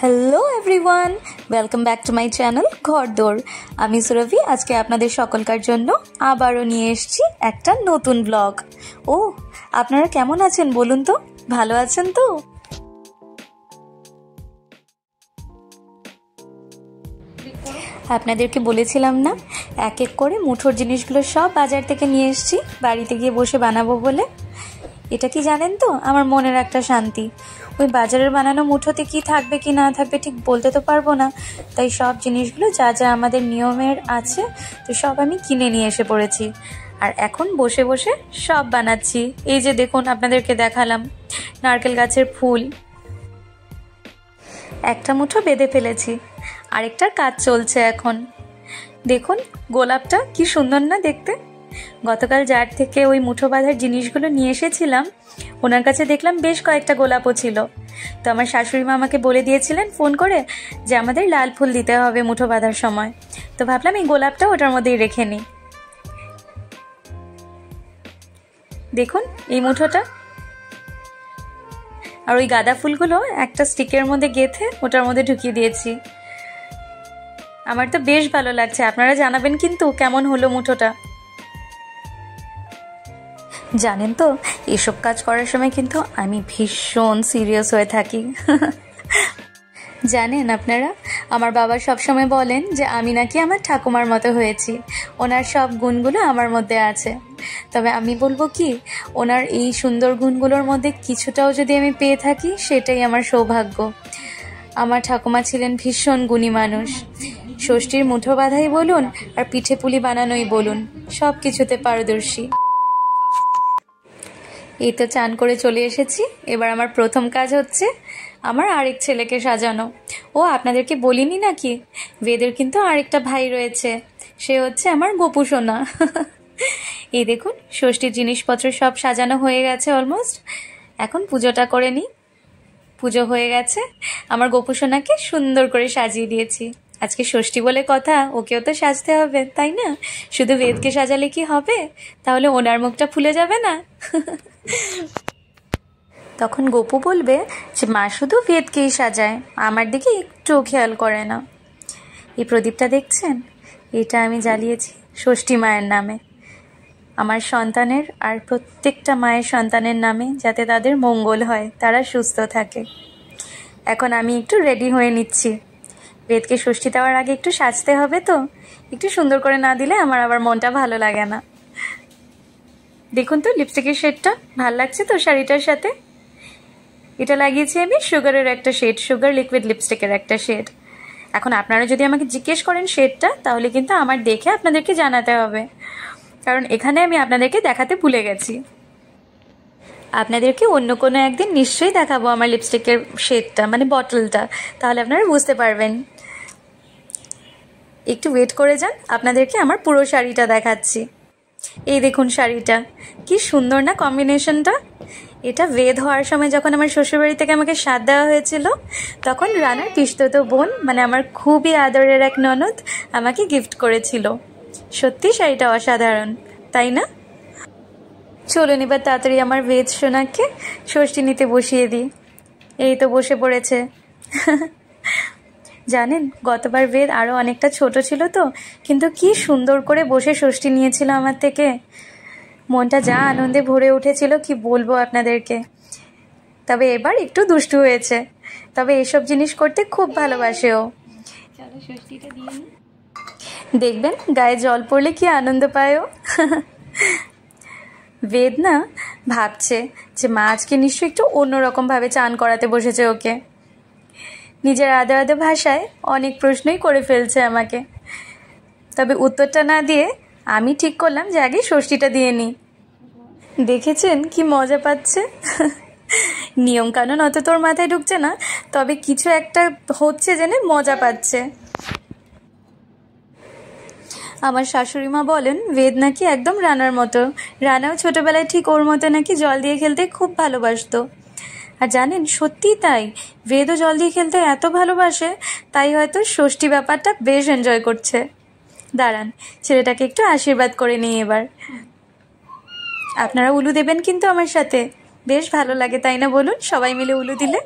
Hello everyone, welcome back to my channel ঘরদোর। আমি সুরভি। আজকে আপনাদের সকলকার জন্য আবারও নিয়ে এসেছি একটা নতুন ব্লগ। ও, আপনারা কেমন আছেন বলুন তো? ভালো আছেন তো? আপনাদেরকে বলেছিলাম না, এক এক করে মুঠোর জিনিসগুলো সব বাজার থেকে নিয়ে এসেছি বাড়িতে গিয়ে বসে বানাবো বলে। এটা কি জানেন তো, আমার মনের একটা শান্তি। ওই বাজারের বানানো মুঠোতে কি থাকবে কি না থাকবে ঠিক বলতে তো পারবো না, তাই সব জিনিসগুলো যা যা আমাদের নিয়মের আছে তো সব আমি কিনে নিয়ে এসে পড়েছি। আর এখন বসে বসে সব বানাচ্ছি। এই যে দেখুন, আপনাদেরকে দেখালাম নারকেল গাছের ফুল, একটা মুঠো বেঁধে ফেলেছি, আরেকটার কাজ চলছে এখন। দেখুন গোলাপটা কি সুন্দর না দেখতে। গতকাল যার থেকে ওই মুঠো বাঁধার জিনিসগুলো নিয়ে এসেছিলাম, ওনার কাছে দেখলাম বেশ কয়েকটা গোলাপও ছিল। তো আমার শাশুড়ি মা আমাকে বলে দিয়েছিলেন ফোন করে যে আমাদের লাল ফুল দিতে হবে মুঠো বাঁধার সময়। তো ভাবলাম এই গোলাপটা ওটার মধ্যেই রেখে নিই। দেখুন এই মুঠোটা, আর ওই গাঁদা ফুলগুলো একটা স্টিকের মধ্যে গেঁথে ওটার মধ্যে ঢুকিয়ে দিয়েছি। আমার তো বেশ ভালো লাগছে। আপনারা জানাবেন কিন্তু কেমন হলো মুঠোটা। জানেন তো, এসব কাজ করার সময় কিন্তু আমি ভীষণ সিরিয়াস হয়ে থাকি। জানেন আপনারা, আমার বাবা সবসময় বলেন যে আমি নাকি আমার ঠাকুমার মতো হয়েছি, ওনার সব গুণগুলো আমার মধ্যে আছে। তবে আমি বলবো কি, ওনার এই সুন্দর গুণগুলোর মধ্যে কিছুটাও যদি আমি পেয়ে থাকি সেটাই আমার সৌভাগ্য। আমার ঠাকুমা ছিলেন ভীষণ গুণী মানুষ। ষষ্ঠীর মুঠো বাঁধাই বলুন আর পিঠে পুলি বানানোই বলুন, সব কিছুতে পারদর্শী। এই তো চান করে চলে এসেছি। এবার আমার প্রথম কাজ হচ্ছে আমার আরেক ছেলেকে সাজানো। ও, আপনাদেরকে বলিনি নাকি, বেদের কিন্তু আরেকটা ভাই রয়েছে, সে হচ্ছে আমার গোপু সোনা। এই দেখুন, ষষ্ঠীর জিনিসপত্র সব সাজানো হয়ে গেছে অলমোস্ট। এখন পুজোটা করে নিই। পুজো হয়ে গেছে, আমার গোপু সোনাকে সুন্দর করে সাজিয়ে দিয়েছি। আজকে ষষ্ঠী বলে কথা, ওকেও তো সাজতে হবে, তাই না? শুধু বেদকে সাজালে কি হবে? তাহলে ওনার মুখটা ফুলে যাবে না? তখন গোপু বলবে যে মা শুধু বেদকেই সাজায়, আমার দিকে একটু খেয়াল করে না। এই প্রদীপটা দেখছেন, এটা আমি জ্বালিয়েছি ষষ্ঠী মায়ের নামে, আমার সন্তানের আর প্রত্যেকটা মায়ের সন্তানের নামে, যাতে তাদের মঙ্গল হয়, তারা সুস্থ থাকে। এখন আমি একটু রেডি হয়ে নিচ্ছি। বেদকে ষষ্ঠী দেওয়ার আগে একটু সাজতে হবে, তো একটু সুন্দর করে না দিলে আমার আবার মনটা ভালো লাগে না। দেখুন তো লিপস্টিকের শেডটা ভাল লাগছে তো শাড়িটার সাথে। এটা লাগিয়েছি আমি সুগারের একটা শেড, সুগার লিকুইড লিপস্টিকের একটা শেড। এখন আপনারা যদি আমাকে জিজ্ঞেস করেন শেডটা, তাহলে কিন্তু আমার দেখে আপনাদেরকে জানাতে হবে, কারণ এখানে আমি আপনাদেরকে দেখাতে ভুলে গেছি। আপনাদেরকে অন্য কোনো একদিন নিশ্চয়ই দেখাবো আমার লিপস্টিকের শেডটা, মানে বটলটা, তাহলে আপনারা বুঝতে পারবেন। একটু ওয়েট করে যান, আপনাদেরকে আমার পুরো শাড়িটা দেখাচ্ছি। এই দেখুন শাড়িটা, কি সুন্দর না কম্বিনেশনটা। এটা বেদ হওয়ার সময় যখন আমার শ্বশুরবাড়ি থেকে আমাকে সাথ দেওয়া হয়েছিল, তখন রানার পিসতুতো বোন, মানে আমার খুবই আদরের এক ননদ, আমাকে গিফট করেছিল। সত্যি শাড়িটা অসাধারণ, তাই না? চলুন এবার তাড়াতাড়ি আমার বেদ সোনাকে ষষ্ঠী নিতে বসিয়ে দিই। এই তো বসে পড়েছে। জানেন, গতবার বেদ আরও অনেকটা ছোট ছিল তো, কিন্তু কি সুন্দর করে বসে ষষ্ঠী নিয়েছিল আমার থেকে। মনটা যা আনন্দে ভরে উঠেছিল কি বলবো আপনাদেরকে। তবে এবার একটু দুষ্টু হয়েছে, তবে এসব জিনিস করতে খুব ভালোবাসে ও। চলো ষষ্ঠীটা দিয়ে নিই। দেখবেন গায়ে জল পড়লে কি আনন্দ পায় ও। বেদ না ভাবছে যে মা আজকে নিশ্চয়ই একটু অন্যরকমভাবে চান করাতে বসেছে ওকে। নিজের আদে আদে ভাষায় অনেক প্রশ্নই করে ফেলছে আমাকে, তবে উত্তরটা না দিয়ে আমি ঠিক করলাম যে আগে ষষ্ঠীটা দিয়ে নিই। দেখেছেন কি মজা পাচ্ছে? নিয়ম কানুন অত তোর মাথায় ঢুকছে না, তবে কিছু একটা হচ্ছে জেনে মজা পাচ্ছে। আমার শাশুড়ি মা বলেন বেদ নাকি একদম রানার মতো। রানাও ছোটবেলায় ঠিক ওর মতো নাকি জল দিয়ে খেলতে খুব ভালোবাসতো। আর জানেন, সত্যিই তাই, বেদও জল দিয়ে খেলতে এত ভালোবাসে, তাই হয়তো ষষ্ঠী ব্যাপারটা বেশ এনজয় করছে। দাঁড়ান, ছেলেটাকে একটু আশীর্বাদ করে নিই এবার। আপনারা উলু দেবেন কিন্তু আমার সাথে, বেশ ভালো লাগে তাই না বলুন, সবাই মিলে উলু দিলে।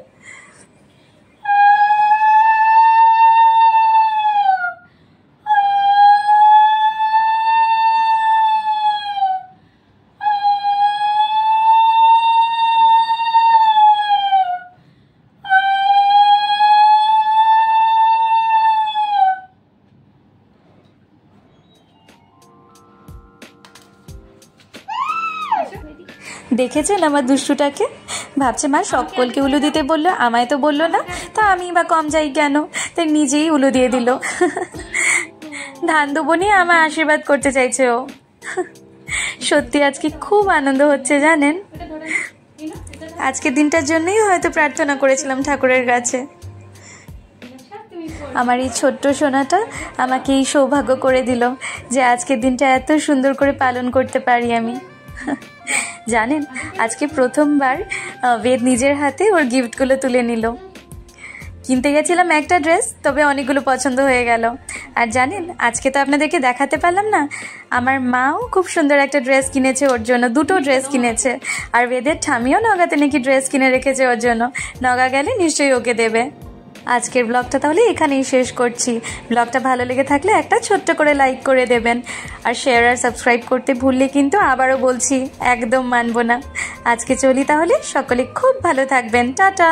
দেখেছেন আমার দুষ্টুটাকে? ভাবছে মা সকলকে উলু দিতে বললো, আমায় তো বললো না, তা আমি বা কম যাই কেন? তাই নিজেই উলু দিয়ে দিল। ধান দেবো নিয়ে আমার আশীর্বাদ করতে চাইছে ও। সত্যি আজকে খুব আনন্দ হচ্ছে জানেন। আজকের দিনটার জন্যই হয়তো প্রার্থনা করেছিলাম ঠাকুরের কাছে। আমার এই ছোট্ট সোনাটা আমাকে এই সৌভাগ্য করে দিল যে আজকের দিনটা এত সুন্দর করে পালন করতে পারি আমি। জানেন, আজকে প্রথমবার বেদ নিজের হাতে ওর গিফটগুলো তুলে নিল। কিনতে গেছিলাম একটা ড্রেস, তবে অনেকগুলো পছন্দ হয়ে গেল। আর জানেন, আজকে তো আপনাদেরকে দেখাতে পারলাম না, আমার মাও খুব সুন্দর একটা ড্রেস কিনেছে ওর জন্য, 2টো ড্রেস কিনেছে। আর বেদের ঠামিও নগাতে নাকি ড্রেস কিনে রেখেছে ওর জন্য, নগা গেলে নিশ্চয়ই ওকে দেবে। আজকের ব্লগটা তাহলে এখানেই শেষ করছি। ব্লগটা ভালো লেগে থাকলে একটা ছোট্ট করে লাইক করে দেবেন, আর শেয়ার আর সাবস্ক্রাইব করতে ভুললে কিন্তু আবারও বলছি একদম মানবো না। আজকে চলি তাহলে, সকলে খুব ভালো থাকবেন, টাটা।